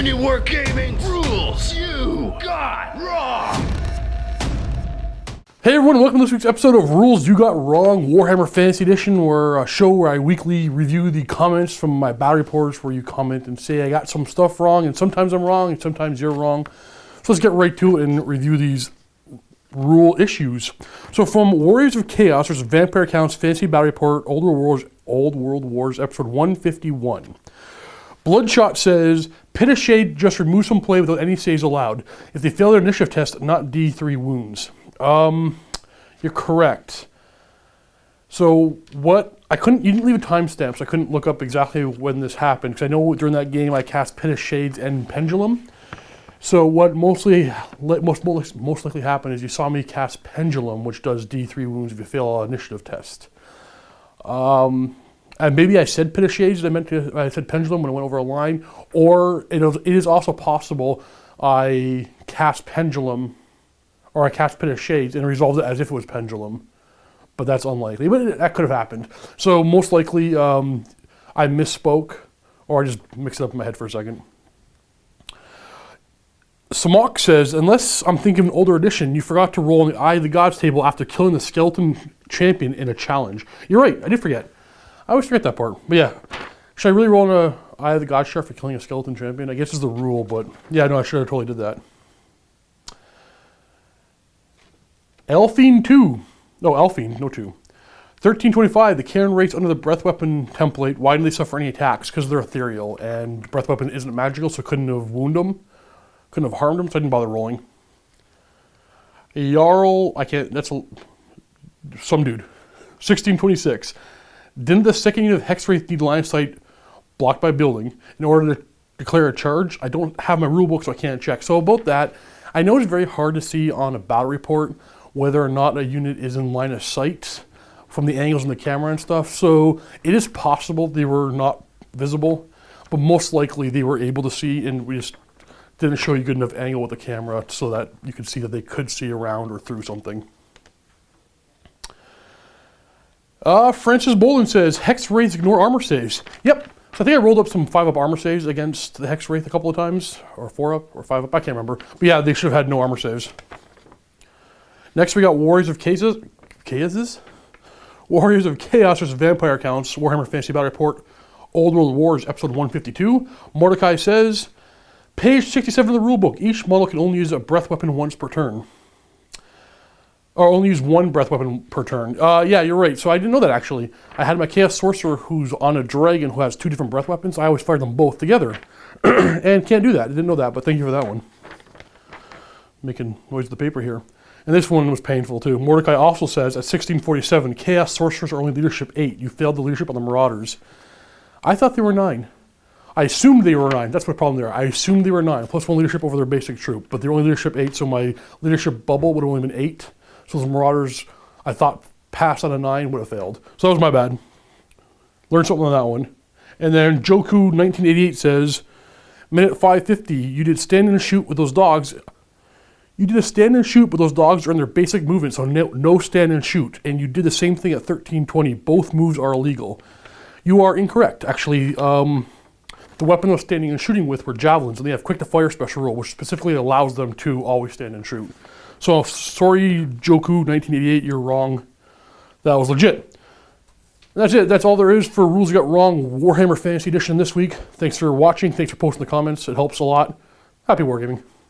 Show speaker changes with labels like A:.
A: MiniWarGaming rules you got wrong.
B: Hey everyone, welcome to this week's episode of Rules You Got Wrong, Warhammer Fantasy Edition, where a show where I weekly review the comments from my battle reports, where you comment and say I got some stuff wrong, and sometimes I'm wrong, and sometimes you're wrong. So let's get right to it and review these rule issues. So from Warriors of Chaos, there's Vampire Counts Fantasy Battle Report, Old World Wars, episode 151. Bloodshot says, Pit of Shade just remove some play without any saves allowed. If they fail their initiative test, not D3 wounds. You're correct. So what, you didn't leave a timestamp, so I couldn't look up exactly when this happened, because I know during that game I cast Pit of Shades and Pendulum. So what most likely happened is you saw me cast Pendulum, which does D3 wounds if you fail an initiative test. And maybe I said Pit of Shades, I said Pendulum when I went over a line, or it is also possible I cast Pendulum, or I cast Pit of Shades and resolved it as if it was Pendulum. But that's unlikely, but that could have happened. So most likely I misspoke, or I just mixed it up in my head for a second. Samok says, unless I'm thinking of an older edition, you forgot to roll on the Eye of the Gods table after killing the skeleton champion in a challenge. You're right, I did forget. I always forget that part, but yeah. Should I really roll on an Eye of the Gods chart for killing a skeleton champion? I guess it's the rule, but yeah, no, I should have totally did that. Elfine 2. No, Elfine, no 2. 1325, the Karen rates under the breath weapon template. Why do they suffer any attacks? Because they're ethereal, and breath weapon isn't magical, so couldn't have wounded them. Couldn't have harmed them, so I didn't bother rolling. Jarl, some dude. 1626. Didn't the second unit of Hex Wraith need line of sight blocked by building in order to declare a charge? I don't have my rule book, so I can't check. So about that, I know it's very hard to see on a battle report whether or not a unit is in line of sight from the angles in the camera and stuff. So it is possible they were not visible, but most likely they were able to see, and we just didn't show you good enough angle with the camera so that you could see that they could see around or through something. Francis Boland says, Hex Wraiths ignore armor saves. Yep. So I think I rolled up some 5-up armor saves against the Hex Wraith a couple of times, or 4-up, or 5-up, I can't remember. But yeah, they should have had no armor saves. Next we got Warriors of Chaos. Warriors of Chaos versus Vampire Counts, Warhammer Fantasy Battle Report, Old World Wars, episode 152. Mordecai says, page 67 of the rulebook, each model can only use a breath weapon once per turn. Or only use one breath weapon per turn. Yeah, you're right. So I didn't know that actually. I had my Chaos Sorcerer who's on a dragon who has 2 different breath weapons. I always fired them both together. And can't do that. I didn't know that, but thank you for that one. Making noise with the paper here. And this one was painful too. Mordecai also says at 1647, Chaos Sorcerers are only leadership 8. You failed the leadership on the Marauders. I thought they were 9. I assumed they were 9. That's my problem there. I assumed they were 9, plus 1 leadership over their basic troop. But they're only leadership 8, so my leadership bubble would have only been 8. So those Marauders, I thought, passed on a 9 would have failed. So that was my bad. Learned something on that one. And then Joku 1988 says, minute 550, you did stand and shoot with those dogs. You did a stand and shoot, but those dogs are in their basic movement, so no stand and shoot. And you did the same thing at 1320. Both moves are illegal. You are incorrect. Actually, the weapon I was standing and shooting with were javelins, and they have quick to fire special rule, which specifically allows them to always stand and shoot. So sorry, Joku 1988, you're wrong. That was legit. And that's it. That's all there is for Rules You Got Wrong Warhammer Fantasy Edition this week. Thanks for watching. Thanks for posting the comments. It helps a lot. Happy wargaming.